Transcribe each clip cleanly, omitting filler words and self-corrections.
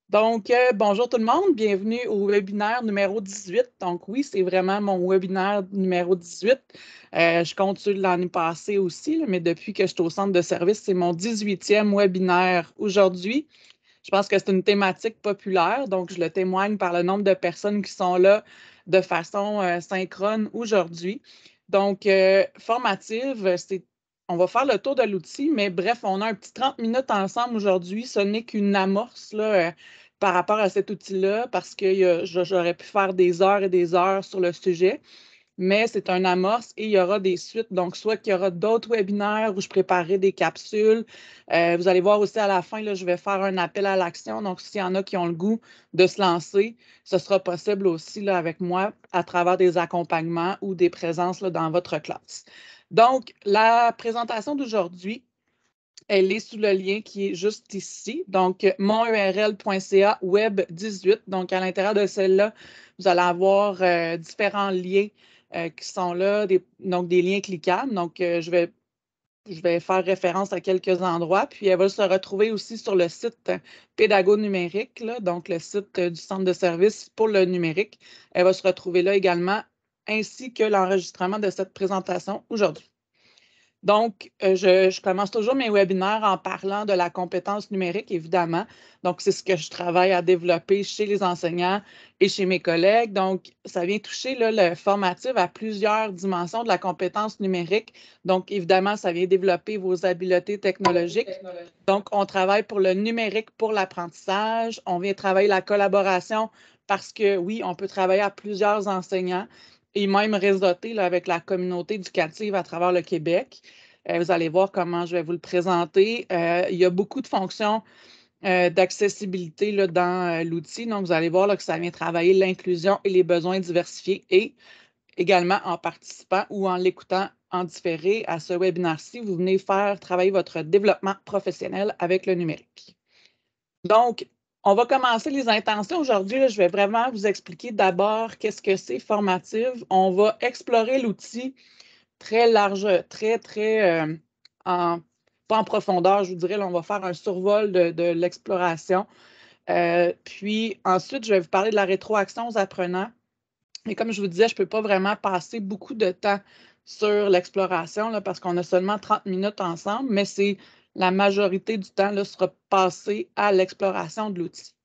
Bonjour tout le monde, bienvenue au webinaire numéro 18. Donc oui, c'est vraiment mon webinaire numéro 18. Je compte sur l'année passée aussi, là, mais depuis que je suis au centre de service, c'est mon 18e webinaire aujourd'hui. Je pense que c'est une thématique populaire, donc je le témoigne par le nombre de personnes qui sont là de façon synchrone aujourd'hui. Formative, on va faire le tour de l'outil, mais bref, on a un petit 30 minutes ensemble aujourd'hui. Ce n'est qu'une amorce là, par rapport à cet outil-là, parce que j'aurais pu faire des heures et des heures sur le sujet, mais c'est un amorce et il y aura des suites. Donc, soit qu'il y aura d'autres webinaires où je préparerai des capsules. Vous allez voir aussi à la fin, là, je vais faire un appel à l'action. Donc, s'il y en a qui ont le goût de se lancer, ce sera possible aussi là, avec moi à travers des accompagnements ou des présences là, dans votre classe. Donc, la présentation d'aujourd'hui, elle est sous le lien qui est juste ici. Donc, monurl.ca web18. Donc, à l'intérieur de celle-là, vous allez avoir différents liens qui sont là, donc des liens cliquables. Donc, je vais faire référence à quelques endroits. Puis, elle va se retrouver aussi sur le site Pédago numérique, là, donc le site du centre de service pour le numérique. Elle va se retrouver là également, ainsi que l'enregistrement de cette présentation aujourd'hui. Donc, je commence toujours mes webinaires en parlant de la compétence numérique, évidemment. Donc, c'est ce que je travaille à développer chez les enseignants et chez mes collègues. Donc, ça vient toucher là, le formatif à plusieurs dimensions de la compétence numérique. Donc, évidemment, ça vient développer vos habiletés technologiques. Donc, on travaille pour le numérique pour l'apprentissage. On vient travailler la collaboration parce que, oui, on peut travailler à plusieurs enseignants et même réseauter là, avec la communauté éducative à travers le Québec. Vous allez voir comment je vais vous le présenter. Il y a beaucoup de fonctions d'accessibilité là, dans l'outil. Donc, vous allez voir là, que ça vient travailler l'inclusion et les besoins diversifiés et également en participant ou en l'écoutant en différé à ce webinaire-ci, vous venez faire travailler votre développement professionnel avec le numérique. Donc, on va commencer les intentions aujourd'hui. Je vais vraiment vous expliquer d'abord qu'est-ce que c'est Formative. On va explorer l'outil très large, pas en profondeur, je vous dirais. Là, on va faire un survol de l'exploration. Puis ensuite, je vais vous parler de la rétroaction aux apprenants. Et comme je vous disais, je ne peux pas vraiment passer beaucoup de temps sur l'exploration là, parce qu'on a seulement 30 minutes ensemble, mais c'est la majorité du temps là, sera passé à l'exploration de l'outil.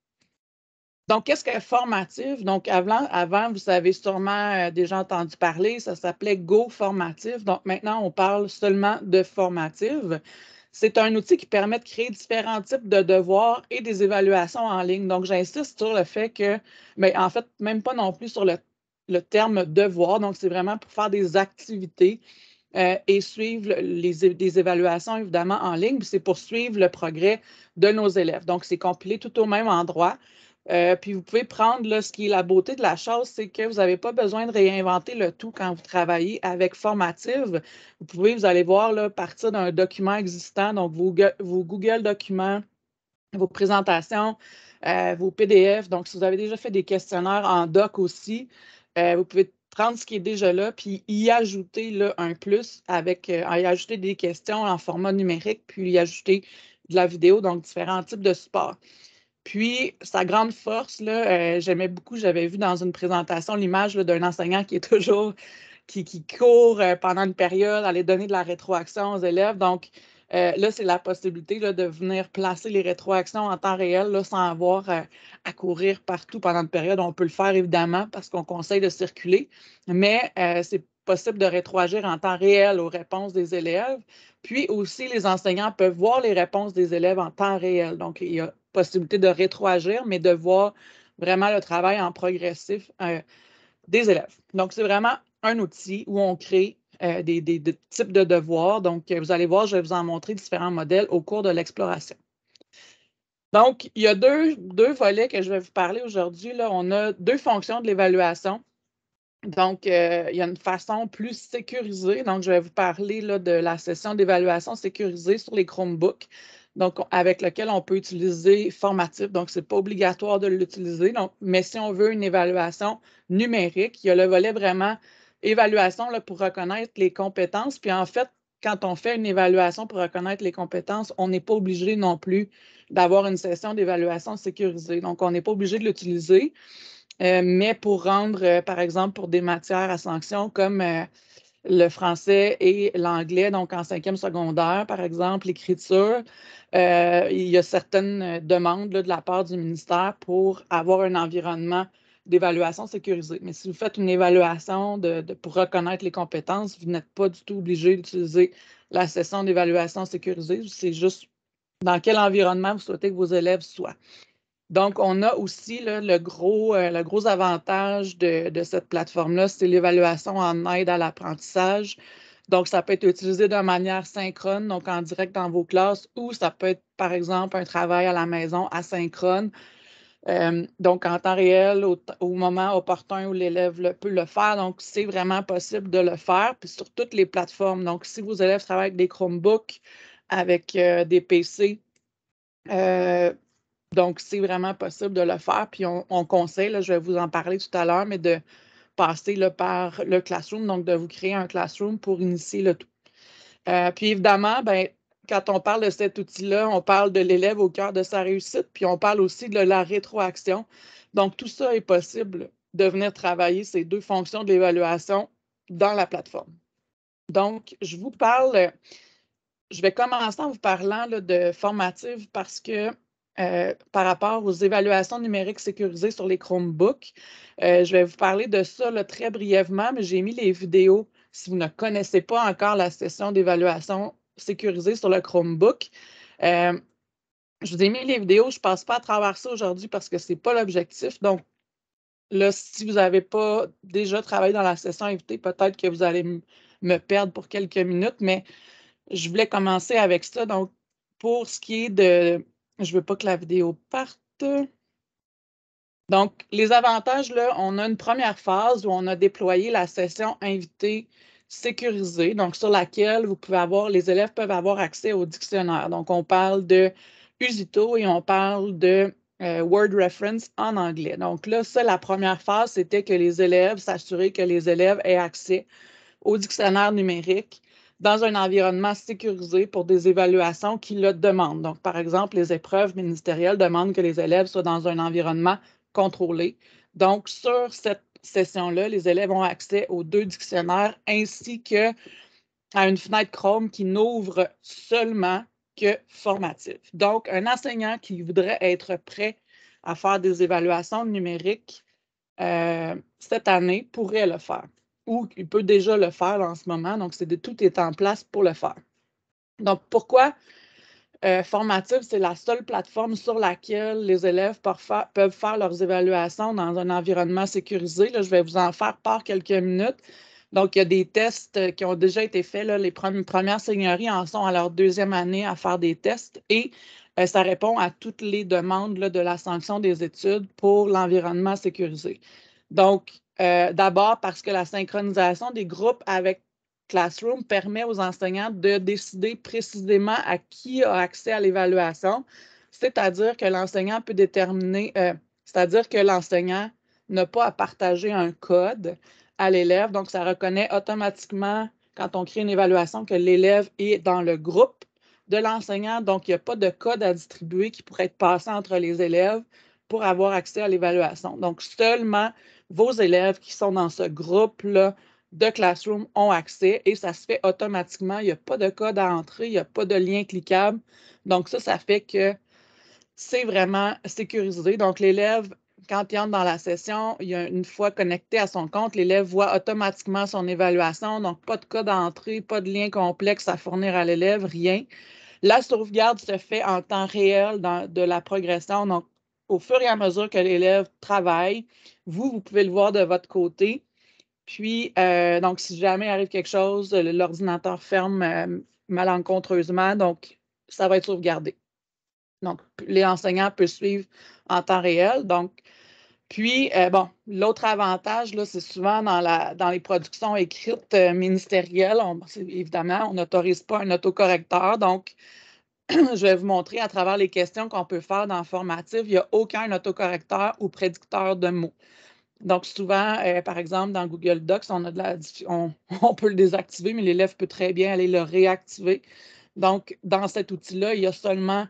Donc, qu'est-ce que formatif? Donc, avant, vous avez sûrement déjà entendu parler, ça s'appelait Go Formatif. Donc, maintenant, on parle seulement de formative. C'est un outil qui permet de créer différents types de devoirs et des évaluations en ligne. Donc, j'insiste sur le fait que, mais en fait, même pas non plus sur le terme devoir. Donc, c'est vraiment pour faire des activités et suivre des évaluations, évidemment, en ligne. Puis c'est pour suivre le progrès de nos élèves. Donc, c'est compilé tout au même endroit. Puis vous pouvez prendre là, ce qui est la beauté de la chose, c'est que vous n'avez pas besoin de réinventer le tout quand vous travaillez avec Formative. Vous allez voir, là, partir d'un document existant, donc vos Google Documents, vos présentations, vos PDF. Donc, si vous avez déjà fait des questionnaires en doc aussi, vous pouvez prendre ce qui est déjà là, puis y ajouter là, un plus avec, y ajouter des questions en format numérique, puis y ajouter de la vidéo, donc différents types de supports. Puis, sa grande force, là, j'aimais beaucoup, j'avais vu dans une présentation l'image d'un enseignant qui est toujours, qui court pendant une période, aller donner de la rétroaction aux élèves. Donc, là, c'est la possibilité là, de venir placer les rétroactions en temps réel là, sans avoir à courir partout pendant une période. On peut le faire évidemment parce qu'on conseille de circuler, mais c'est possible de rétroagir en temps réel aux réponses des élèves. Puis aussi, les enseignants peuvent voir les réponses des élèves en temps réel. Donc, il y a possibilité de rétroagir, mais de voir vraiment le travail en progressif des élèves. Donc, c'est vraiment un outil où on crée des types de devoirs. Donc, vous allez voir, je vais vous en montrer différents modèles au cours de l'exploration. Donc, il y a deux volets que je vais vous parler aujourd'hui. Là, on a deux fonctions de l'évaluation. Donc, il y a une façon plus sécurisée. Donc, je vais vous parler là, de la session d'évaluation sécurisée sur les Chromebooks, donc avec lequel on peut utiliser Formatif. Donc, ce n'est pas obligatoire de l'utiliser. Mais si on veut une évaluation numérique, il y a le volet vraiment évaluation là, pour reconnaître les compétences. Puis, en fait, quand on fait une évaluation pour reconnaître les compétences, on n'est pas obligé non plus d'avoir une session d'évaluation sécurisée. Donc, on n'est pas obligé de l'utiliser, mais pour rendre, par exemple, pour des matières à sanction comme le français et l'anglais, donc en 5e secondaire, par exemple, l'écriture, il y a certaines demandes là, de la part du ministère pour avoir un environnement d'évaluation sécurisée. Mais si vous faites une évaluation pour reconnaître les compétences, vous n'êtes pas du tout obligé d'utiliser la session d'évaluation sécurisée. C'est juste dans quel environnement vous souhaitez que vos élèves soient. Donc, on a aussi là, le gros avantage de cette plateforme-là, c'est l'évaluation en aide à l'apprentissage. Donc, ça peut être utilisé de manière synchrone, donc en direct dans vos classes, ou ça peut être, par exemple, un travail à la maison asynchrone. Donc, en temps réel, au moment opportun où l'élève peut le faire. Donc, c'est vraiment possible de le faire, puis sur toutes les plateformes. Donc, si vos élèves travaillent avec des Chromebooks, avec des PC, donc, c'est vraiment possible de le faire. Puis, on conseille, là, je vais vous en parler tout à l'heure, mais de passer là, par le Classroom, donc de vous créer un Classroom pour initier le tout. Puis, évidemment, ben, quand on parle de cet outil-là, on parle de l'élève au cœur de sa réussite, puis on parle aussi de la rétroaction. Donc, tout ça est possible de venir travailler ces deux fonctions de l'évaluation dans la plateforme. Donc, je vais commencer en vous parlant là, de formative parce que par rapport aux évaluations numériques sécurisées sur les Chromebooks, je vais vous parler de ça là, très brièvement, mais j'ai mis les vidéos si vous ne connaissez pas encore la session d'évaluation sécurisée sur le Chromebook. Je vous ai mis les vidéos, je ne passe pas à travers ça aujourd'hui parce que ce n'est pas l'objectif. Donc, là, si vous n'avez pas déjà travaillé dans la session invitée, peut-être que vous allez me perdre pour quelques minutes, mais je voulais commencer avec ça. Donc, pour ce qui est de... Je ne veux pas que la vidéo parte. Donc, les avantages, là, on a une première phase où on a déployé la session invitée sécurisée, donc sur laquelle les élèves peuvent avoir accès au dictionnaire. Donc, on parle de Usito et on parle de Word Reference en anglais. Donc là, ça, la première phase, c'était que les élèves, s'assurer que les élèves aient accès au dictionnaire numérique dans un environnement sécurisé pour des évaluations qui le demandent. Donc, par exemple, les épreuves ministérielles demandent que les élèves soient dans un environnement contrôlé. Donc, sur cette session-là, les élèves ont accès aux 2 dictionnaires ainsi qu'à une fenêtre Chrome qui n'ouvre seulement que formative. Donc, un enseignant qui voudrait être prêt à faire des évaluations numériques cette année pourrait le faire. Ou il peut déjà le faire en ce moment. Donc, tout est en place pour le faire. Donc, pourquoi Formative, c'est la seule plateforme sur laquelle les élèves peuvent faire leurs évaluations dans un environnement sécurisé. Là, je vais vous en faire part quelques minutes. Donc, il y a des tests qui ont déjà été faits. Là, les premières seigneuries en sont à leur 2e année à faire des tests et ça répond à toutes les demandes là, de la sanction des études pour l'environnement sécurisé. Donc, d'abord parce que la synchronisation des groupes avec Classroom permet aux enseignants de décider précisément à qui a accès à l'évaluation, c'est-à-dire que l'enseignant peut déterminer, c'est-à-dire que l'enseignant n'a pas à partager un code à l'élève, donc ça reconnaît automatiquement quand on crée une évaluation que l'élève est dans le groupe de l'enseignant, donc il n'y a pas de code à distribuer qui pourrait être passé entre les élèves pour avoir accès à l'évaluation. Donc, seulement vos élèves qui sont dans ce groupe-là de Classroom ont accès et ça se fait automatiquement. Il n'y a pas de code à entrer, il n'y a pas de lien cliquable. Donc, ça fait que c'est vraiment sécurisé. Donc, l'élève, quand il entre dans la session, une fois connecté à son compte, l'élève voit automatiquement son évaluation. Donc, pas de code à entrer, pas de lien complexe à fournir à l'élève, rien. La sauvegarde se fait en temps réel de la progression. Donc, au fur et à mesure que l'élève travaille, vous pouvez le voir de votre côté. Puis, donc, si jamais arrive quelque chose, l'ordinateur ferme malencontreusement, donc ça va être sauvegardé. Donc, les enseignants peuvent suivre en temps réel. Donc, puis, l'autre avantage, là, c'est souvent dans les productions écrites ministérielles, évidemment, on n'autorise pas un autocorrecteur. Donc, je vais vous montrer à travers les questions qu'on peut faire dans Formative, il n'y a aucun autocorrecteur ou prédicteur de mots. Donc, souvent, par exemple, dans Google Docs, on peut le désactiver, mais l'élève peut très bien aller le réactiver. Donc, dans cet outil-là, il y a seulement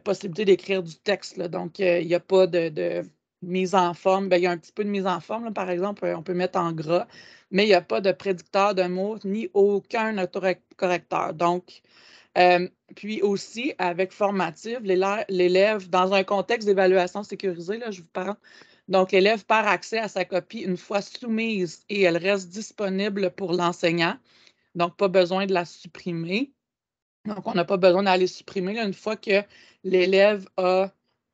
possibilité d'écrire du texte, là. Donc, il n'y a pas de mise en forme. Bien, il y a un petit peu de mise en forme, là. Par exemple, on peut mettre en gras, mais il n'y a pas de prédicteur de mots ni aucun autocorrecteur. Donc, puis aussi, avec Formative, l'élève, dans un contexte d'évaluation sécurisée, là, je vous parle, donc l'élève perd accès à sa copie une fois soumise et elle reste disponible pour l'enseignant. Donc, pas besoin de la supprimer. Donc, on n'a pas besoin d'aller supprimer. Là, une fois que l'élève a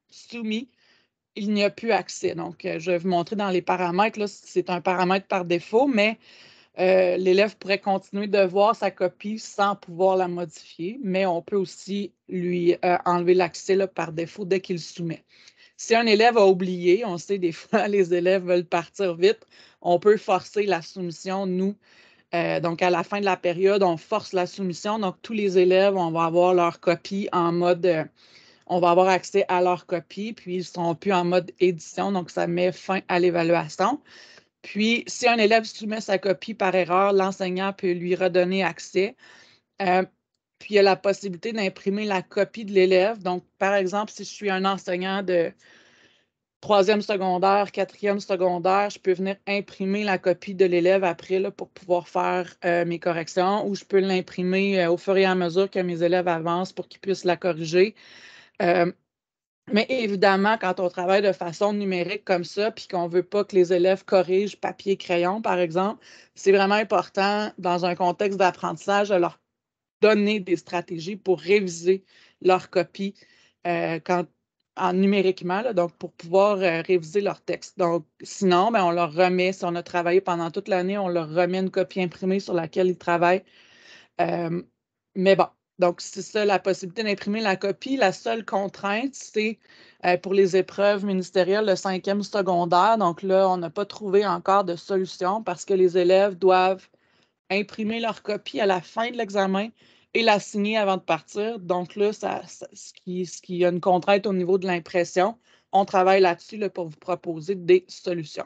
soumis, il n'y a plus accès. Donc, je vais vous montrer dans les paramètres. Là, c'est un paramètre par défaut, mais l'élève pourrait continuer de voir sa copie sans pouvoir la modifier, mais on peut aussi lui enlever l'accès par défaut dès qu'il soumet. Si un élève a oublié, on sait des fois les élèves veulent partir vite, on peut forcer la soumission, nous. Donc, à la fin de la période, on force la soumission. Donc, tous les élèves, on va avoir leur copie en mode, on va avoir accès à leur copie, puis ils ne seront plus en mode édition. Donc, ça met fin à l'évaluation. Puis, si un élève soumet sa copie par erreur, l'enseignant peut lui redonner accès. Puis, il y a la possibilité d'imprimer la copie de l'élève. Donc, par exemple, si je suis un enseignant de troisième secondaire, quatrième secondaire, je peux venir imprimer la copie de l'élève après là, pour pouvoir faire mes corrections, ou je peux l'imprimer au fur et à mesure que mes élèves avancent pour qu'ils puissent la corriger. Mais évidemment, quand on travaille de façon numérique comme ça, puis qu'on ne veut pas que les élèves corrigent papier-crayon, par exemple, c'est vraiment important, dans un contexte d'apprentissage, de leur donner des stratégies pour réviser leur copie numériquement, là, donc pour pouvoir réviser leur texte. Donc, sinon, ben, on leur remet, si on a travaillé pendant toute l'année, on leur remet une copie imprimée sur laquelle ils travaillent. Mais bon, donc c'est ça, la possibilité d'imprimer la copie. La seule contrainte, c'est pour les épreuves ministérielles de cinquième secondaire. Donc là, on n'a pas trouvé encore de solution parce que les élèves doivent imprimer leur copie à la fin de l'examen et la signer avant de partir. Donc là, ce qui a une contrainte au niveau de l'impression, on travaille là-dessus là, pour vous proposer des solutions.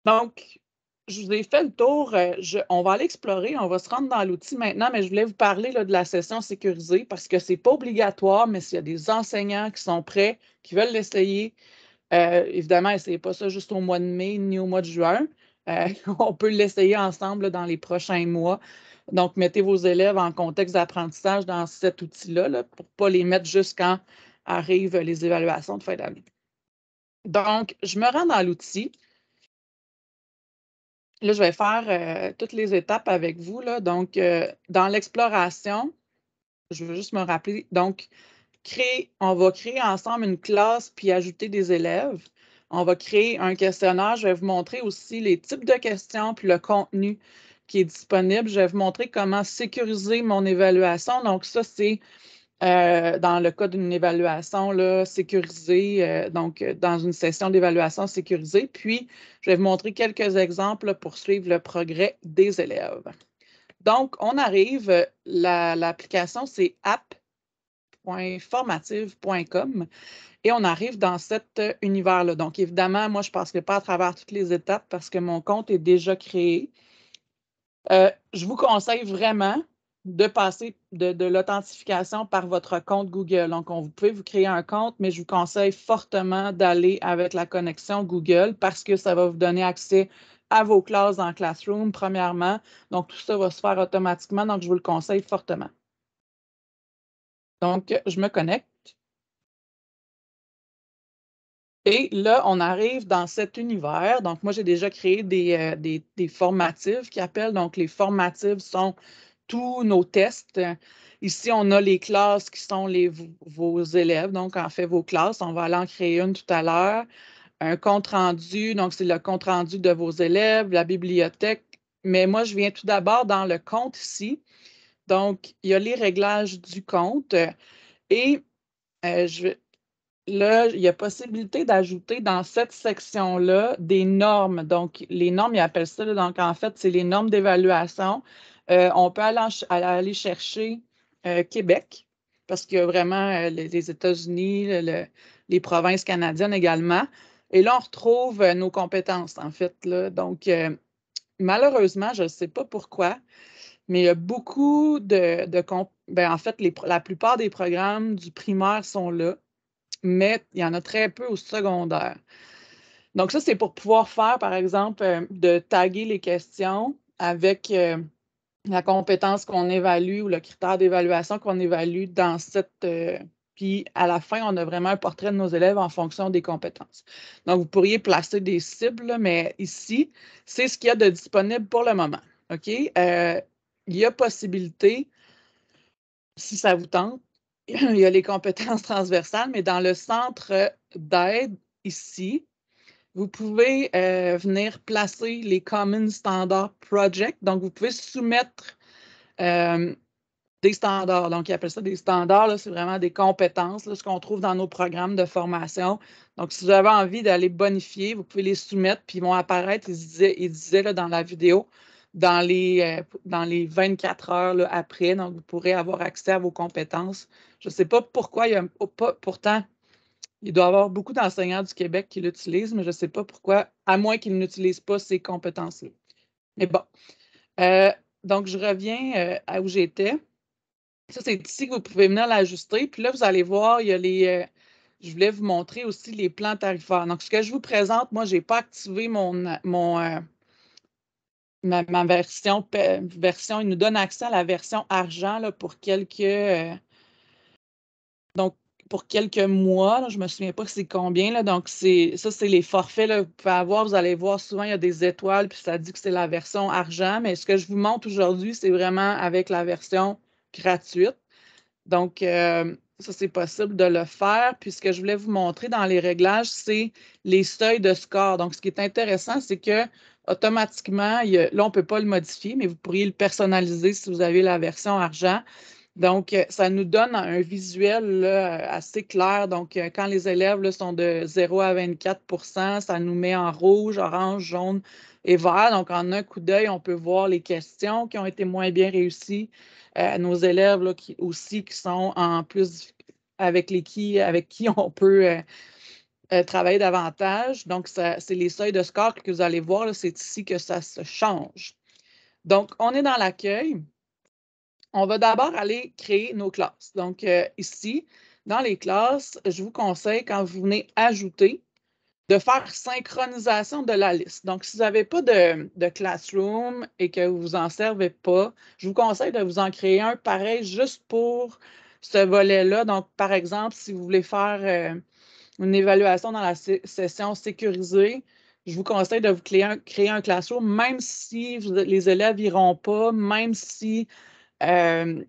Donc, je vous ai fait le tour. On va aller explorer, on va se rendre dans l'outil maintenant, mais je voulais vous parler là, de la session sécurisée parce que ce n'est pas obligatoire, mais s'il y a des enseignants qui sont prêts, qui veulent l'essayer, évidemment, n'essayez pas ça juste au mois de mai ni au mois de juin. On peut l'essayer ensemble là, dans les prochains mois. Donc, mettez vos élèves en contexte d'apprentissage dans cet outil-là là, pour ne pas les mettre juste quand arrivent les évaluations de fin d'année. Donc, je me rends dans l'outil. Là, je vais faire toutes les étapes avec vous. Là. Donc, dans l'exploration, je veux juste me rappeler, donc, on va créer ensemble une classe puis ajouter des élèves. On va créer un questionnaire. Je vais vous montrer aussi les types de questions puis le contenu qui est disponible. Je vais vous montrer comment sécuriser mon évaluation. Donc, ça, c'est dans le cas d'une évaluation là, sécurisée, donc dans une session d'évaluation sécurisée. Puis, je vais vous montrer quelques exemples là, pour suivre le progrès des élèves. Donc, on arrive, l'application, c'est app.formative.com et on arrive dans cet univers-là. Donc, évidemment, moi, je ne passerai pas à travers toutes les étapes parce que mon compte est déjà créé. Je vous conseille vraiment de passer de l'authentification par votre compte Google. Donc, vous pouvez vous créer un compte, mais je vous conseille fortement d'aller avec la connexion Google parce que ça va vous donner accès à vos classes dans Classroom, premièrement. Donc, tout ça va se faire automatiquement. Donc, je vous le conseille fortement. Donc, je me connecte. Et là, on arrive dans cet univers. Donc, moi, j'ai déjà créé des formatives qui appellent. Donc, les formatives sont tous nos tests. Ici, on a les classes qui sont vos élèves. Donc, en fait, vos classes. On va aller en créer une tout à l'heure. Un compte rendu. Donc, c'est le compte rendu de vos élèves, la bibliothèque. Mais moi, je viens tout d'abord dans le compte ici. Donc, il y a les réglages du compte. Et là, il y a possibilité d'ajouter dans cette section-là des normes. Donc, les normes, ils appellent ça, là, donc en fait, c'est les normes d'évaluation. On peut aller chercher Québec, parce qu'il y a vraiment les États-Unis, les provinces canadiennes également. Et là, on retrouve nos compétences, en fait, là. Donc, malheureusement, je ne sais pas pourquoi, mais il y a beaucoup en fait, la plupart des programmes du primaire sont là, mais il y en a très peu au secondaire. Donc, ça, c'est pour pouvoir faire, par exemple, de taguer les questions avec la compétence qu'on évalue ou le critère d'évaluation qu'on évalue dans cette. Puis, à la fin, on a vraiment un portrait de nos élèves en fonction des compétences. Donc, vous pourriez placer des cibles, là, mais ici, c'est ce qu'il y a de disponible pour le moment. OK? Il y a possibilité, si ça vous tente, il y a les compétences transversales, mais dans le centre d'aide ici, vous pouvez venir placer les Common Standard Project. Donc, vous pouvez soumettre des standards. Donc, ils appellent ça des standards. C'est vraiment des compétences, là, ce qu'on trouve dans nos programmes de formation. Donc, si vous avez envie d'aller bonifier, vous pouvez les soumettre, puis ils vont apparaître, ils disaient là, dans la vidéo, dans les 24 heures là, après. Donc, vous pourrez avoir accès à vos compétences. Je ne sais pas pourquoi il y a pas, pourtant, il doit y avoir beaucoup d'enseignants du Québec qui l'utilisent, mais je ne sais pas pourquoi, à moins qu'ils n'utilisent pas ces compétences-là. Mais bon. Donc, je reviens à où j'étais. Ça, c'est ici que vous pouvez venir l'ajuster. Puis là, vous allez voir, il y a je voulais vous montrer aussi les plans tarifaires. Donc, ce que je vous présente, moi, je n'ai pas activé ma version. Il nous donne accès à la version argent là, pour donc, pour quelques mois. Là, je ne me souviens pas c'est combien. Là, donc, ça, c'est les forfaits là, que vous pouvez avoir. Vous allez voir, souvent, il y a des étoiles, puis ça dit que c'est la version argent. Mais ce que je vous montre aujourd'hui, c'est vraiment avec la version gratuite. Donc, ça, c'est possible de le faire. Puis, ce que je voulais vous montrer dans les réglages, c'est les seuils de score. Donc, ce qui est intéressant, c'est que automatiquement, là, on ne peut pas le modifier, mais vous pourriez le personnaliser si vous avez la version argent. Donc, ça nous donne un visuel là, assez clair. Donc, quand les élèves là, sont de 0 à 24 ça nous met en rouge, orange, jaune et vert. Donc, en un coup d'œil, on peut voir les questions qui ont été moins bien réussies. Nos élèves là, qui sont en plus avec qui on peut travailler davantage. Donc, c'est les seuils de score que vous allez voir. C'est ici que ça se change. Donc, on est dans l'accueil. On va d'abord aller créer nos classes. Donc, ici, dans les classes, je vous conseille, quand vous venez ajouter, de faire synchronisation de la liste. Donc, si vous n'avez pas de Classroom et que vous ne vous en servez pas, je vous conseille de vous en créer un pareil juste pour ce volet-là. Donc, par exemple, si vous voulez faire une évaluation dans la session sécurisée, je vous conseille de vous créer un Classroom, même si les élèves n'iront pas, même si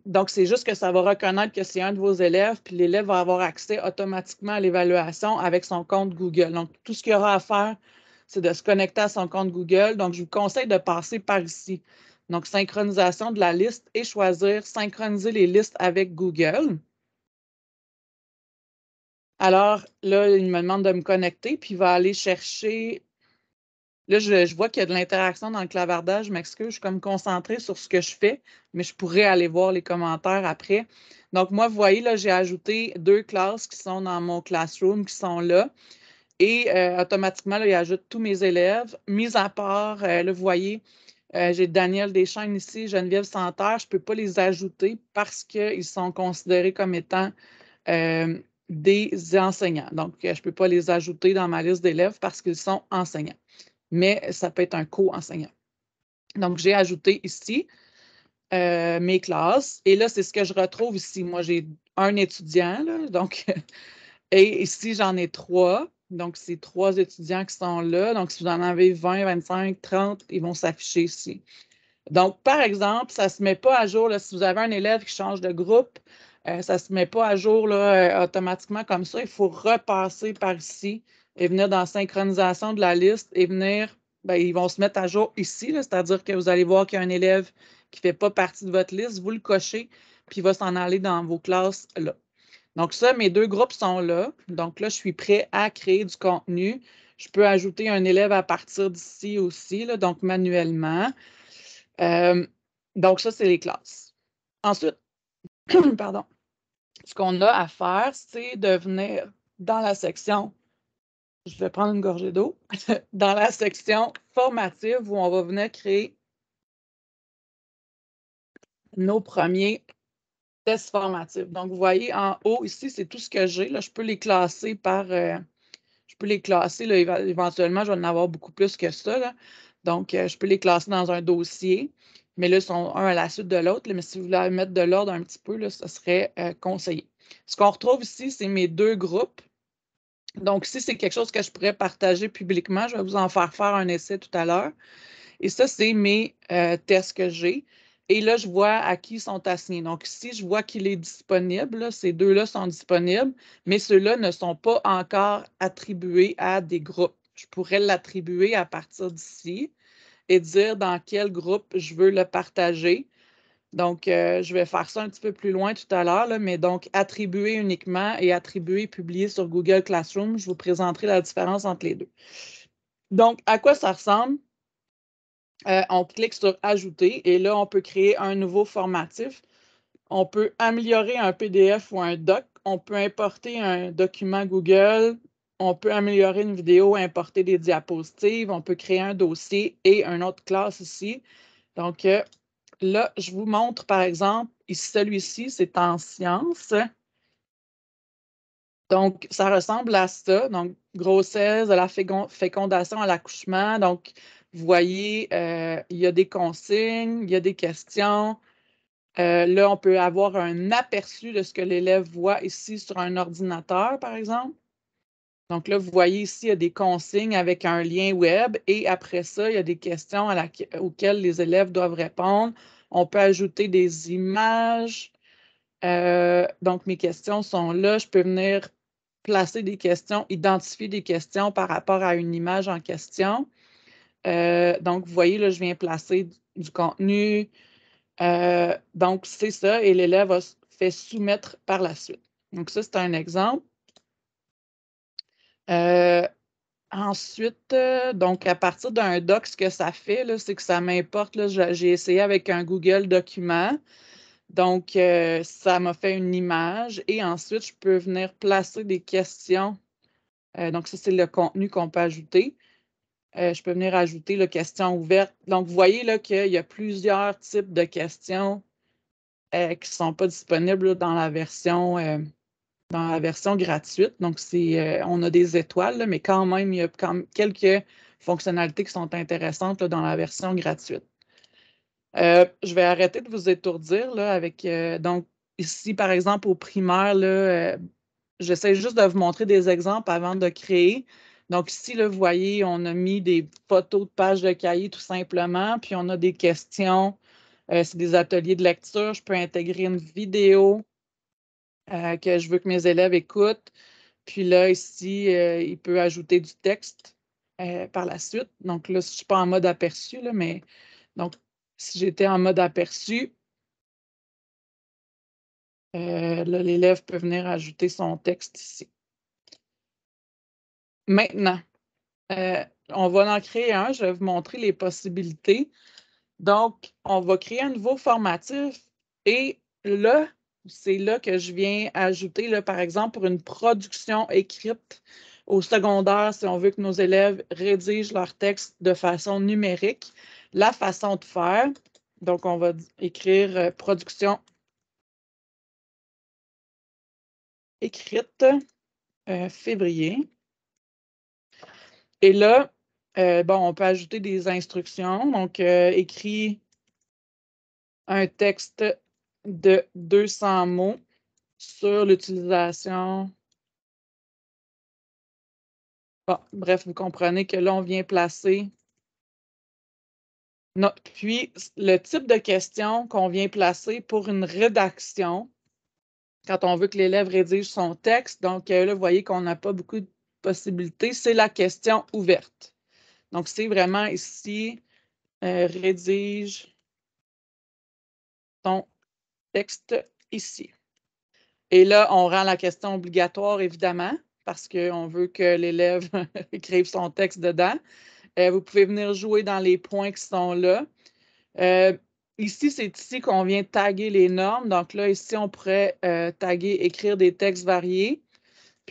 donc, c'est juste que ça va reconnaître que c'est un de vos élèves, puis l'élève va avoir accès automatiquement à l'évaluation avec son compte Google. Donc, tout ce qu'il y aura à faire, c'est de se connecter à son compte Google. Donc, je vous conseille de passer par ici. Donc, synchronisation de la liste et choisir synchroniser les listes avec Google. Alors, là, il me demande de me connecter, puis il va aller chercher. Là, je vois qu'il y a de l'interaction dans le clavardage. Je m'excuse, je suis comme concentrée sur ce que je fais, mais je pourrais aller voir les commentaires après. Donc, moi, vous voyez, là, j'ai ajouté 2 classes qui sont dans mon classroom, qui sont là. Et automatiquement, là, il ajoute tous mes élèves. Mis à part, là, vous voyez, j'ai Daniel Deschaines ici, Geneviève Santerre. Je ne peux pas les ajouter parce qu'ils sont considérés comme étant des enseignants. Donc, je ne peux pas les ajouter dans ma liste d'élèves parce qu'ils sont enseignants, mais ça peut être un co-enseignant. Donc, j'ai ajouté ici mes classes. Et là, c'est ce que je retrouve ici. Moi, j'ai un étudiant, là, donc, et ici, j'en ai 3. Donc, c'est 3 étudiants qui sont là. Donc, si vous en avez 20, 25, 30, ils vont s'afficher ici. Donc, par exemple, ça ne se met pas à jour. Là, si vous avez un élève qui change de groupe, ça ne se met pas à jour là, automatiquement comme ça. Il faut repasser par ici et venir dans synchronisation de la liste et venir, bien, ils vont se mettre à jour ici, c'est-à-dire que vous allez voir qu'il y a un élève qui ne fait pas partie de votre liste, vous le cochez, puis il va s'en aller dans vos classes là. Donc, ça, mes 2 groupes sont là. Donc là, je suis prêt à créer du contenu. Je peux ajouter un élève à partir d'ici aussi, là, donc manuellement. Donc, ça, c'est les classes. Ensuite, pardon, ce qu'on a à faire, c'est de venir dans la section Je vais prendre une gorgée d'eau. Dans la section formative où on va venir créer nos premiers tests formatifs. Donc, vous voyez en haut ici, c'est tout ce que j'ai. Là, je peux les classer par. Je peux les classer. Là, éventuellement, je vais en avoir beaucoup plus que ça. Là. Donc, je peux les classer dans un dossier. Mais là, ils sont un à la suite de l'autre. Mais si vous voulez mettre de l'ordre un petit peu, là, ça serait conseillé. Ce qu'on retrouve ici, c'est mes deux groupes. Donc, si c'est quelque chose que je pourrais partager publiquement, je vais vous en faire un essai tout à l'heure. Et ça, c'est mes tests que j'ai. Et là, je vois à qui ils sont assignés. Donc, ici, je vois qu'il est disponible. Là, ces deux-là sont disponibles, mais ceux-là ne sont pas encore attribués à des groupes. Je pourrais l'attribuer à partir d'ici et dire dans quel groupe je veux le partager. Donc, je vais faire ça un petit peu plus loin tout à l'heure, mais donc attribuer uniquement et attribuer publier sur Google Classroom. Je vous présenterai la différence entre les deux. Donc, à quoi ça ressemble? On clique sur Ajouter et là, on peut créer un nouveau formatif. On peut améliorer un PDF ou un doc. On peut importer un document Google. On peut améliorer une vidéo, importer des diapositives. On peut créer un dossier et une autre classe ici. Donc, là, je vous montre, par exemple, ici, celui-ci, c'est en sciences. Donc, ça ressemble à ça. Donc, grossesse, de la fécondation à l'accouchement. Donc, vous voyez, il y a des consignes, il y a des questions. Là, on peut avoir un aperçu de ce que l'élève voit ici sur un ordinateur, par exemple. Donc là, vous voyez ici, il y a des consignes avec un lien web et après ça, il y a des questions auxquelles les élèves doivent répondre. On peut ajouter des images. Donc, mes questions sont là. Je peux venir placer des questions, identifier des questions par rapport à une image en question. Donc, vous voyez, là, je viens placer du contenu. Donc, c'est ça, et l'élève fait soumettre par la suite. Donc, ça, c'est un exemple. Ensuite, donc, à partir d'un doc, ce que ça fait, c'est que ça m'importe. J'ai essayé avec un Google document. Donc, ça m'a fait une image et ensuite, je peux venir placer des questions. Donc, ça, c'est le contenu qu'on peut ajouter. Je peux venir ajouter les questions ouvertes. Donc, vous voyez là, qu'il y a plusieurs types de questions qui ne sont pas disponibles là, dans la version gratuite. Donc, on a des étoiles, là, mais quand même, il y a quelques fonctionnalités qui sont intéressantes là, dans la version gratuite. Je vais arrêter de vous étourdir là, avec. Donc, ici, par exemple, au primaire, j'essaie juste de vous montrer des exemples avant de créer. Donc, ici, là, vous voyez, on a mis des photos de pages de cahier tout simplement, puis on a des questions. C'est des ateliers de lecture. Je peux intégrer une vidéo que je veux que mes élèves écoutent. Puis là, ici, il peut ajouter du texte par la suite. Donc là, je ne suis pas en mode aperçu, là, mais donc, si j'étais en mode aperçu, là, l'élève peut venir ajouter son texte ici. Maintenant, on va en créer un. Je vais vous montrer les possibilités. Donc, on va créer un nouveau formatif et là, c'est là que je viens ajouter, là, par exemple, pour une production écrite au secondaire, si on veut que nos élèves rédigent leur texte de façon numérique, la façon de faire, donc on va écrire production écrite février. Et là, bon, on peut ajouter des instructions. Donc, écrit un texte de 200 mots sur l'utilisation. Bon, bref, vous comprenez que là, on vient placer. Puis, le type de question qu'on vient placer pour une rédaction, quand on veut que l'élève rédige son texte, donc là, vous voyez qu'on n'a pas beaucoup de possibilités, c'est la question ouverte. Donc, c'est vraiment ici, rédige ton texte ici. Et là, on rend la question obligatoire, évidemment, parce qu'on veut que l'élève écrive son texte dedans. Vous pouvez venir jouer dans les points qui sont là. Ici, c'est ici qu'on vient taguer les normes. Donc là, ici, on pourrait taguer « Écrire des textes variés ».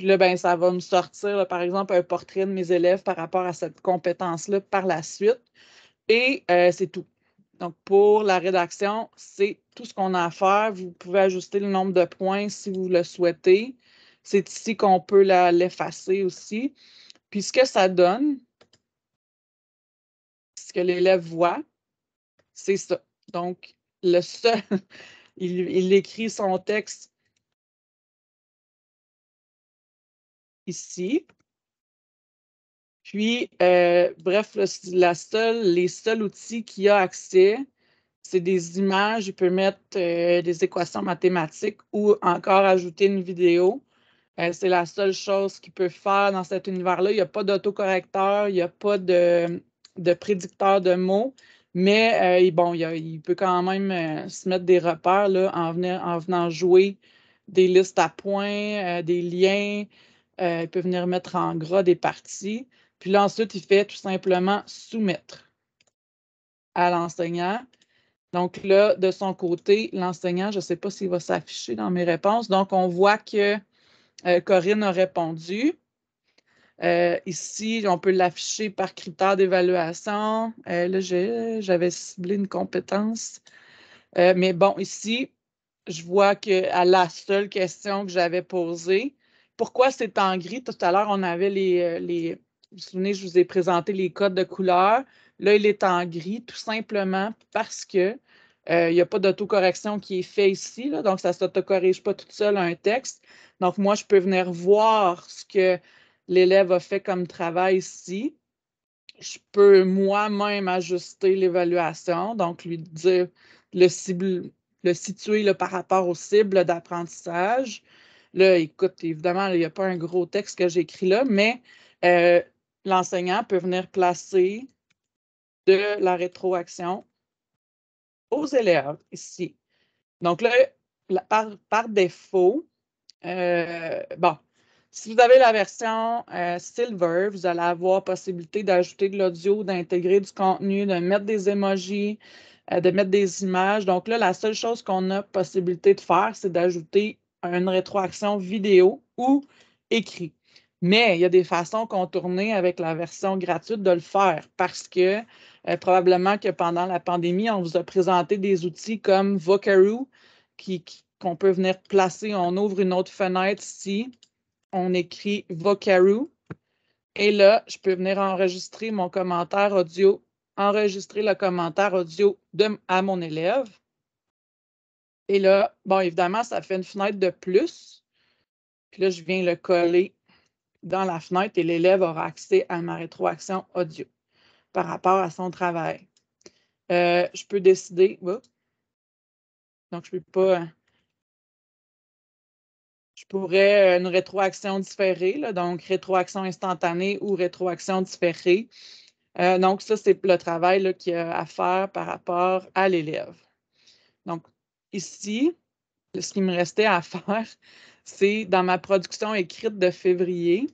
Puis là, ben, ça va me sortir, là, par exemple, un portrait de mes élèves par rapport à cette compétence-là par la suite. Et c'est tout. Donc, pour la rédaction, c'est tout ce qu'on a à faire. Vous pouvez ajuster le nombre de points si vous le souhaitez. C'est ici qu'on peut l'effacer aussi. Puis, ce que ça donne, ce que l'élève voit, c'est ça. Donc, le seul, il écrit son texte ici. Puis, bref, les seuls outils qu'il a accès, c'est des images. Il peut mettre des équations mathématiques ou encore ajouter une vidéo. C'est la seule chose qu'il peut faire dans cet univers-là. Il n'y a pas d'autocorrecteur, il n'y a pas de prédicteur de mots, mais bon, il peut quand même se mettre des repères là, en venant jouer des listes à points, des liens. Il peut venir mettre en gras des parties. Puis là, ensuite, il fait tout simplement soumettre à l'enseignant. Donc là, de son côté, l'enseignant, je ne sais pas s'il va s'afficher dans mes réponses. Donc, on voit que Corinne a répondu. Ici, on peut l'afficher par critère d'évaluation. Là, j'avais ciblé une compétence. Mais bon, ici, je vois qu'à la seule question que j'avais posée, pourquoi c'est en gris? Tout à l'heure, on avait vous vous souvenez, je vous ai présenté les codes de couleur. Là, il est en gris, tout simplement parce que il n'y a pas d'autocorrection qui est fait ici, là, donc ça ne s'autocorrige pas tout seul un texte. Donc, moi, je peux venir voir ce que l'élève a fait comme travail ici. Je peux moi-même ajuster l'évaluation, donc lui dire le situer là, par rapport aux cibles d'apprentissage. Là, écoute, évidemment, il n'y a pas un gros texte que j'écris là, mais l'enseignant peut venir placer de la rétroaction aux élèves ici. Donc là, par défaut, bon, si vous avez la version Silver, vous allez avoir possibilité d'ajouter de l'audio, d'intégrer du contenu, de mettre des emojis, de mettre des images. Donc là, la seule chose qu'on a possibilité de faire, c'est d'ajouter une rétroaction vidéo ou écrit. Mais il y a des façons contournées avec la version gratuite de le faire parce que probablement que pendant la pandémie, on vous a présenté des outils comme Vocaroo qu'on peut venir placer. On ouvre une autre fenêtre ici. On écrit Vocaroo. Et là, je peux venir enregistrer mon commentaire audio, enregistrer le commentaire audio à mon élève. Et là, bon, évidemment, ça fait une fenêtre de plus. Puis là, je viens le coller dans la fenêtre et l'élève aura accès à ma rétroaction audio par rapport à son travail. Je peux décider. Donc, je ne peux pas. Je pourrais une rétroaction différée, là, donc rétroaction instantanée ou rétroaction différée. Donc, ça, c'est le travail qu'il y a à faire par rapport à l'élève. Donc, ici, ce qui me restait à faire, c'est dans ma production écrite de février,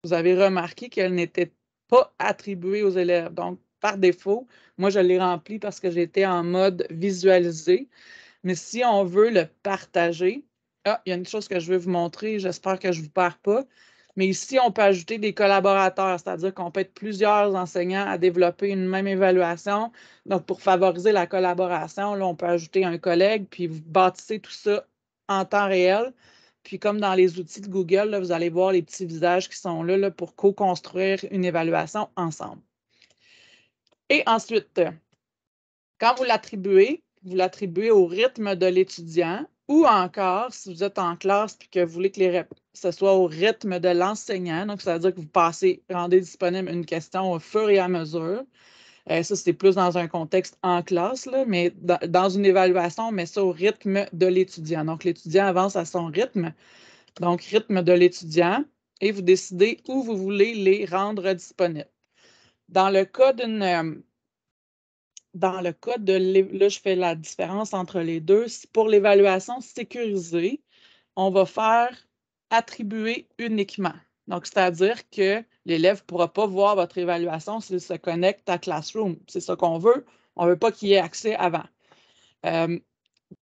vous avez remarqué qu'elle n'était pas attribuée aux élèves. Donc, par défaut, moi, je l'ai remplie parce que j'étais en mode visualisé. Mais si on veut le partager, il y a une chose que je veux vous montrer, j'espère que je ne vous perds pas. Mais ici, on peut ajouter des collaborateurs, c'est-à-dire qu'on peut être plusieurs enseignants à développer une même évaluation. Donc, pour favoriser la collaboration, là, on peut ajouter un collègue, puis vous bâtissez tout ça en temps réel. Puis, comme dans les outils de Google, là, vous allez voir les petits visages qui sont là pour co-construire une évaluation ensemble. Et ensuite, quand vous l'attribuez au rythme de l'étudiant ou encore, si vous êtes en classe et que vous voulez que ce soit au rythme de l'enseignant, donc ça veut dire que vous rendez disponible une question au fur et à mesure. Ça, c'est plus dans un contexte en classe, là, mais dans une évaluation, on met ça au rythme de l'étudiant. Donc, l'étudiant avance à son rythme, donc rythme de l'étudiant, et vous décidez où vous voulez les rendre disponibles. Dans le cas là, je fais la différence entre les deux. Pour l'évaluation sécurisée, on va faire attribuer uniquement. Donc, c'est-à-dire que l'élève ne pourra pas voir votre évaluation s'il se connecte à Classroom. C'est ça qu'on veut. On ne veut pas qu'il y ait accès avant.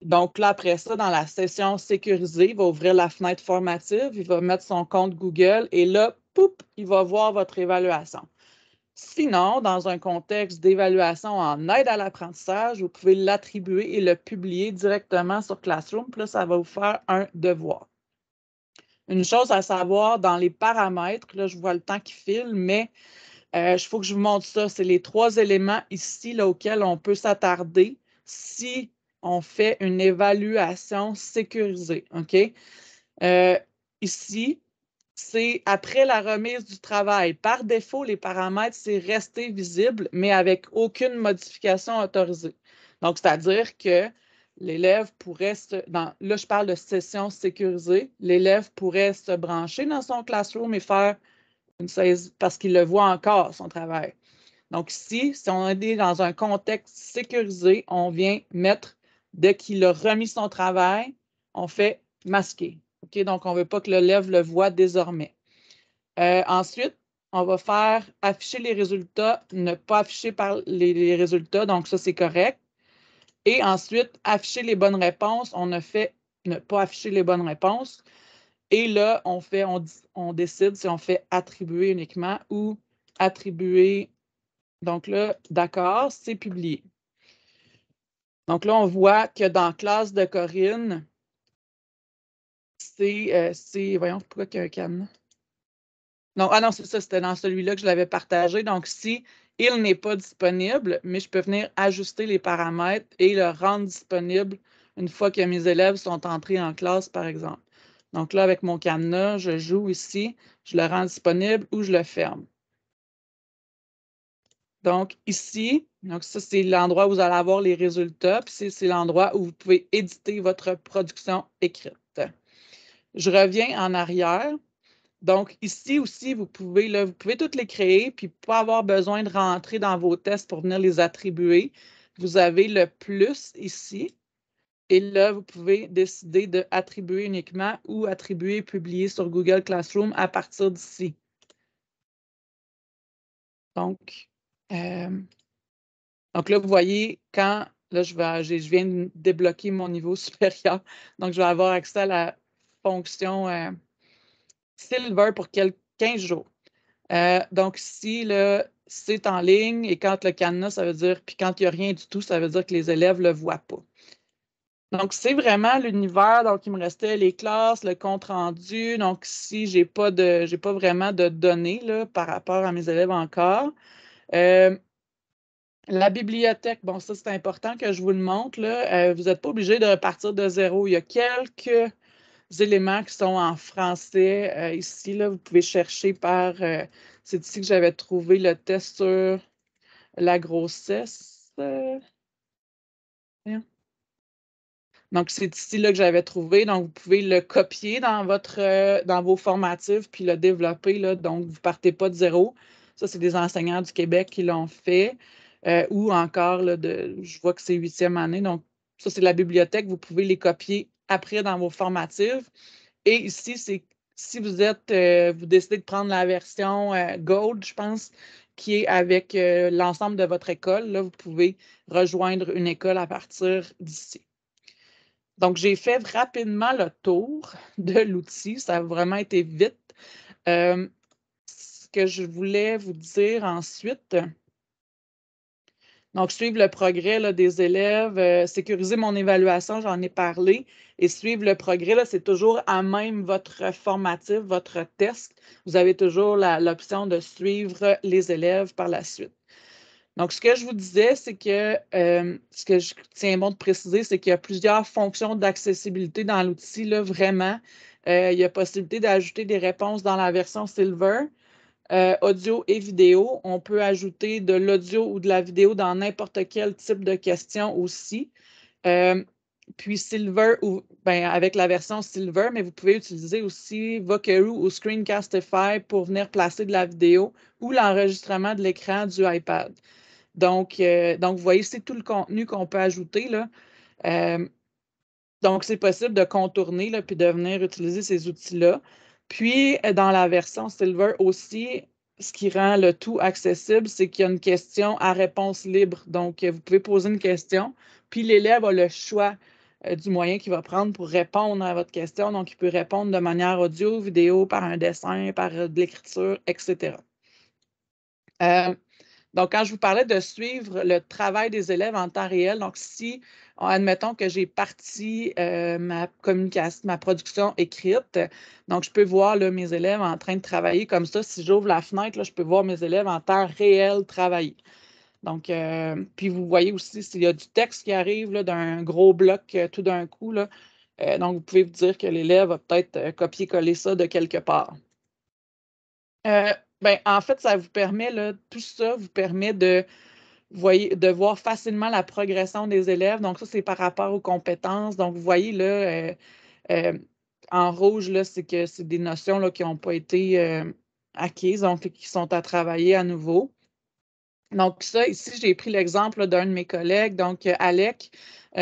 Donc là, après ça, dans la session sécurisée, il va ouvrir la fenêtre formative, il va mettre son compte Google et là, poup, il va voir votre évaluation. Sinon, dans un contexte d'évaluation en aide à l'apprentissage, vous pouvez l'attribuer et le publier directement sur Classroom. Puis là, ça va vous faire un devoir. Une chose à savoir dans les paramètres, là, je vois le temps qui file, mais il faut que je vous montre ça. C'est les 3 éléments ici là, auxquels on peut s'attarder si on fait une évaluation sécurisée. OK? Ici, c'est après la remise du travail. Par défaut, les paramètres, c'est rester visible, mais avec aucune modification autorisée. Donc, c'est-à-dire que l'élève pourrait là, je parle de session sécurisée, l'élève pourrait se brancher dans son classroom et faire une saisie parce qu'il le voit encore, son travail. Donc, ici, si on est dans un contexte sécurisé, on vient mettre, dès qu'il a remis son travail, on fait masquer. OK? Donc, on ne veut pas que l'élève le voit désormais. Ensuite, on va faire afficher les résultats, ne pas afficher par les résultats, donc ça, c'est correct. Et ensuite, afficher les bonnes réponses, on a fait ne pas afficher les bonnes réponses. Et là, on décide si on fait attribuer uniquement ou attribuer. Donc là, d'accord, c'est publié. Donc là, on voit que dans classe de Corinne, voyons, pourquoi il y a un cadenas? Non, non, c'est ça, c'était dans celui-là que je l'avais partagé. Donc, si il n'est pas disponible, mais je peux venir ajuster les paramètres et le rendre disponible une fois que mes élèves sont entrés en classe, par exemple. Donc là, avec mon cadenas, je joue ici, je le rends disponible ou je le ferme. Donc, ici, donc ça, c'est l'endroit où vous allez avoir les résultats, puis c'est l'endroit où vous pouvez éditer votre production écrite. Je reviens en arrière. Donc, ici aussi, vous pouvez toutes les créer, puis pas avoir besoin de rentrer dans vos tests pour venir les attribuer. Vous avez le plus ici. Et là, vous pouvez décider d'attribuer uniquement ou attribuer et publier sur Google Classroom à partir d'ici. Donc, là, vous voyez, là, je viens de débloquer mon niveau supérieur. Donc, je vais avoir accès à la fonction Silver pour 15 jours. Donc, ici, c'est en ligne et quand le cadenas, ça veut dire, puis quand il n'y a rien du tout, ça veut dire que les élèves ne le voient pas. Donc, c'est vraiment l'univers. Donc, il me restait les classes, le compte rendu. Donc, ici, je n'ai pas vraiment de données là, par rapport à mes élèves encore. La bibliothèque, bon, ça, c'est important que je vous le montre. Là. Vous n'êtes pas obligé de repartir de zéro. Il y a quelques éléments qui sont en français. Ici, là, vous pouvez chercher par... c'est ici que j'avais trouvé le test sur la grossesse. Donc, c'est ici là, que j'avais trouvé. Donc, vous pouvez le copier dans vos formatifs puis le développer. Là. Donc, vous ne partez pas de zéro. Ça, c'est des enseignants du Québec qui l'ont fait. Ou encore, là, je vois que c'est 8e année. Donc, ça, c'est la bibliothèque. Vous pouvez les copier après dans vos formatifs. Et ici, c'est si vous décidez de prendre la version Gold, je pense, qui est avec l'ensemble de votre école, là, vous pouvez rejoindre une école à partir d'ici. Donc, j'ai fait rapidement le tour de l'outil. Ça a vraiment été vite. Ce que je voulais vous dire ensuite, donc, suivre le progrès là, des élèves, sécuriser mon évaluation, j'en ai parlé, et suivre le progrès, là, c'est toujours à même votre formatif, votre test. Vous avez toujours l'option de suivre les élèves par la suite. Donc, ce que je vous disais, c'est que ce que je tiens bon de préciser, c'est qu'il y a plusieurs fonctions d'accessibilité dans l'outil, là, vraiment. Il y a possibilité d'ajouter des réponses dans la version Silver. Audio et vidéo. On peut ajouter de l'audio ou de la vidéo dans n'importe quel type de question aussi. Puis Silver, avec la version Silver, mais vous pouvez utiliser aussi Vocaroo ou Screencastify pour venir placer de la vidéo ou l'enregistrement de l'écran du iPad. Donc, vous voyez, c'est tout le contenu qu'on peut ajouter, là. Donc, c'est possible de contourner là, puis de venir utiliser ces outils-là. Puis, dans la version Silver aussi, ce qui rend le tout accessible, c'est qu'il y a une question à réponse libre. Donc, vous pouvez poser une question, puis l'élève a le choix du moyen qu'il va prendre pour répondre à votre question. Donc, il peut répondre de manière audio, vidéo, par un dessin, par de l'écriture, etc. Donc, quand je vous parlais de suivre le travail des élèves en temps réel, donc si, admettons que j'ai parti ma communication, ma production écrite, donc je peux voir là, mes élèves en train de travailler comme ça. Si j'ouvre la fenêtre, là, je peux voir mes élèves en temps réel travailler. Donc, puis vous voyez aussi s'il y a du texte qui arrive d'un gros bloc tout d'un coup, là, donc vous pouvez vous dire que l'élève va peut-être copier-coller ça de quelque part. Ben, en fait, ça vous permet, là, tout ça vous permet de voir facilement la progression des élèves. Donc, ça, c'est par rapport aux compétences. Donc, vous voyez là, en rouge, là, c'est que c'est des notions là, qui n'ont pas été acquises, donc qui sont à travailler à nouveau. Donc, ça, ici, j'ai pris l'exemple d'un de mes collègues, donc Alec,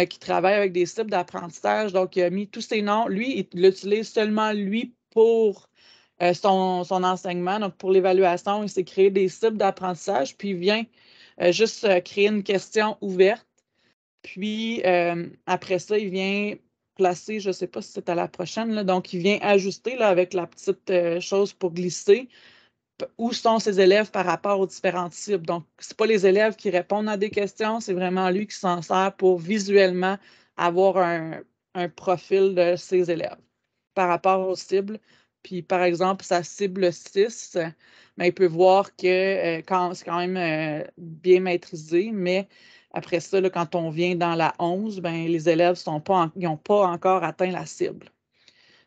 qui travaille avec des cibles d'apprentissage. Donc, il a mis tous ses noms. Lui, il l'utilise seulement lui pour son enseignement. Donc, pour l'évaluation, il s'est créé des cibles d'apprentissage, puis il vient juste créer une question ouverte. Puis, après ça, il vient placer, je ne sais pas si c'est à la prochaine, là, donc il vient ajuster là, avec la petite chose pour glisser où sont ses élèves par rapport aux différents types. Donc, ce n'est pas les élèves qui répondent à des questions, c'est vraiment lui qui s'en sert pour visuellement avoir un profil de ses élèves par rapport aux cibles. Puis, par exemple, sa cible 6, bien, il peut voir que c'est quand même bien maîtrisé, mais après ça, là, quand on vient dans la 11, bien, les élèves n'ont pas encore atteint la cible.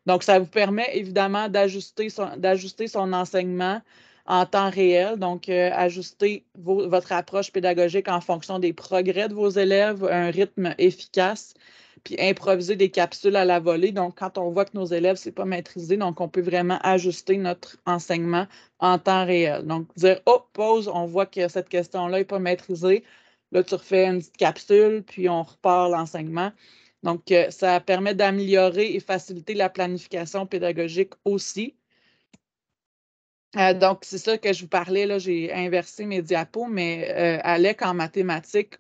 Donc, ça vous permet évidemment d'ajuster son enseignement en temps réel, donc ajuster votre approche pédagogique en fonction des progrès de vos élèves, un rythme efficace, puis improviser des capsules à la volée. Donc, quand on voit que nos élèves, ce n'est pas maîtrisé, donc on peut vraiment ajuster notre enseignement en temps réel. Donc, dire, oh, pause, on voit que cette question-là n'est pas maîtrisée. Là, tu refais une petite capsule, puis on repart l'enseignement. Donc, ça permet d'améliorer et faciliter la planification pédagogique aussi. Donc, c'est ça que je vous parlais, là, j'ai inversé mes diapos, mais Alec, en mathématiques,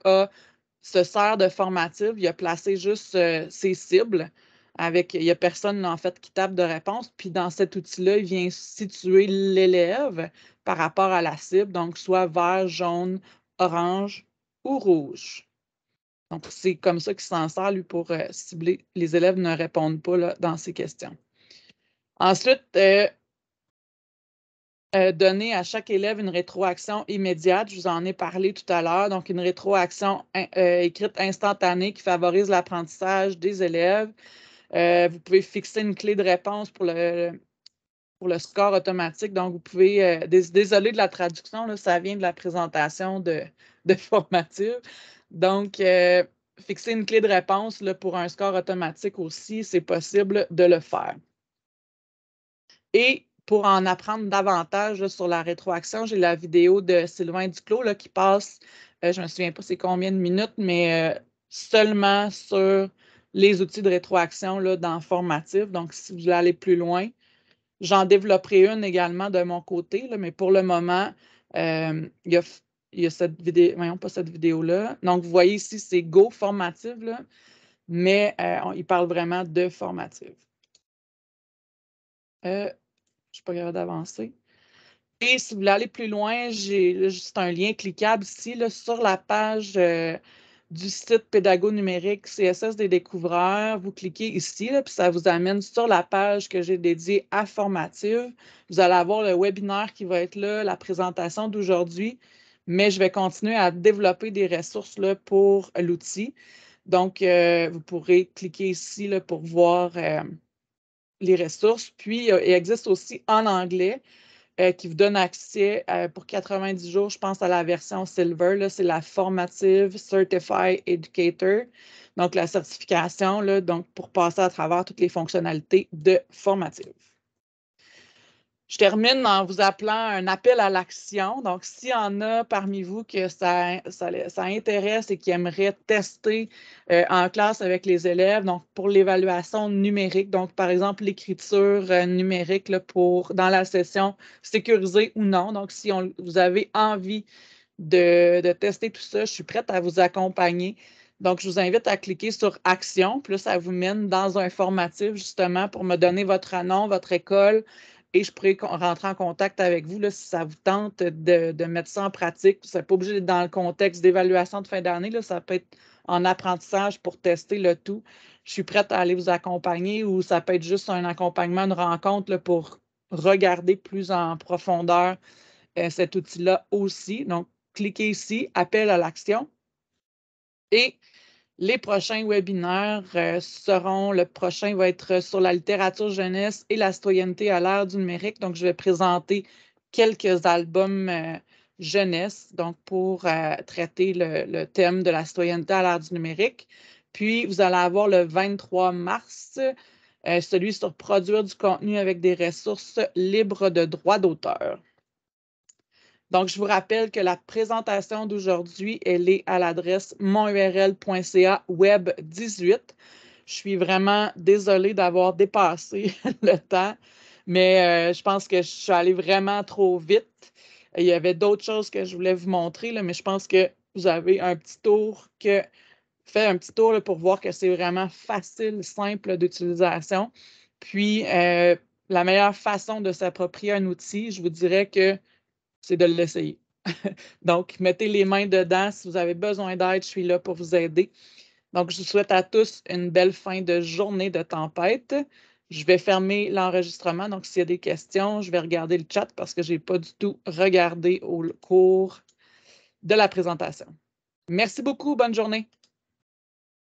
se sert de formative. Il a placé juste ses cibles. Il n'y a personne, en fait, qui tape de réponse. Puis, dans cet outil-là, il vient situer l'élève par rapport à la cible, donc soit vert, jaune, orange ou rouge. Donc, c'est comme ça qu'il s'en sert, lui, pour cibler. Les élèves ne répondent pas là, dans ces questions. Ensuite, donner à chaque élève une rétroaction immédiate. Je vous en ai parlé tout à l'heure. Donc, une rétroaction écrite instantanée qui favorise l'apprentissage des élèves. Vous pouvez fixer une clé de réponse pour le score automatique. Donc, vous pouvez, désolé de la traduction, là, ça vient de la présentation de formative. Donc, fixer une clé de réponse là, pour un score automatique aussi, c'est possible de le faire. Et pour en apprendre davantage là, sur la rétroaction, j'ai la vidéo de Sylvain Duclos là, qui passe, je ne me souviens pas c'est combien de minutes, mais seulement sur les outils de rétroaction là, dans Formatif. Donc, si vous voulez aller plus loin, j'en développerai une également de mon côté, là, mais pour le moment, il y a cette vidéo, voyons pas cette vidéo-là. Donc, vous voyez ici, c'est Go Formative, là, mais il parle vraiment de Formative. Je ne suis pas capable d'avancer. Et si vous voulez aller plus loin, j'ai juste un lien cliquable ici là, sur la page du site Pédago numérique CSS des découvreurs. Vous cliquez ici, là, puis ça vous amène sur la page que j'ai dédiée à Formative. Vous allez avoir le webinaire qui va être là, la présentation d'aujourd'hui, mais je vais continuer à développer des ressources là, pour l'outil. Donc, vous pourrez cliquer ici là, pour voir les ressources. Puis, il existe aussi en anglais qui vous donne accès pour 90 jours, je pense, à la version Silver. C'est la Formative Certified Educator. Donc, la certification là, donc, pour passer à travers toutes les fonctionnalités de Formative. Je termine en vous appelant un appel à l'action. Donc, s'il y en a parmi vous que ça intéresse et qui aimeraient tester en classe avec les élèves, donc pour l'évaluation numérique, donc par exemple l'écriture numérique là, dans la session sécurisée ou non. Donc, si vous avez envie de tester tout ça, je suis prête à vous accompagner. Donc, je vous invite à cliquer sur Action. Puis là, ça vous mène dans un formatif justement pour me donner votre nom, votre école et je pourrai rentrer en contact avec vous là, si ça vous tente de mettre ça en pratique. Vous n'êtes pas obligé d'être dans le contexte d'évaluation de fin d'année. Ça peut être en apprentissage pour tester le tout. Je suis prête à aller vous accompagner ou ça peut être juste un accompagnement, une rencontre là, pour regarder plus en profondeur cet outil-là aussi. Donc, cliquez ici, appel à l'action. Et les prochains webinaires le prochain va être sur la littérature jeunesse et la citoyenneté à l'ère du numérique. Donc, je vais présenter quelques albums jeunesse, donc pour traiter le thème de la citoyenneté à l'ère du numérique. Puis, vous allez avoir le 23 mars, celui sur produire du contenu avec des ressources libres de droits d'auteur. Donc, je vous rappelle que la présentation d'aujourd'hui, elle est à l'adresse monurl.ca web 18. Je suis vraiment désolée d'avoir dépassé le temps, mais je pense que je suis allée vraiment trop vite. Il y avait d'autres choses que je voulais vous montrer, là, mais je pense que vous avez un petit tour fait un petit tour là, pour voir que c'est vraiment facile, simple d'utilisation. Puis, la meilleure façon de s'approprier un outil, je vous dirais que c'est de l'essayer. Donc, mettez les mains dedans. Si vous avez besoin d'aide, je suis là pour vous aider. Donc, je vous souhaite à tous une belle fin de journée de tempête. Je vais fermer l'enregistrement. Donc, s'il y a des questions, je vais regarder le chat parce que je n'ai pas du tout regardé au cours de la présentation. Merci beaucoup. Bonne journée.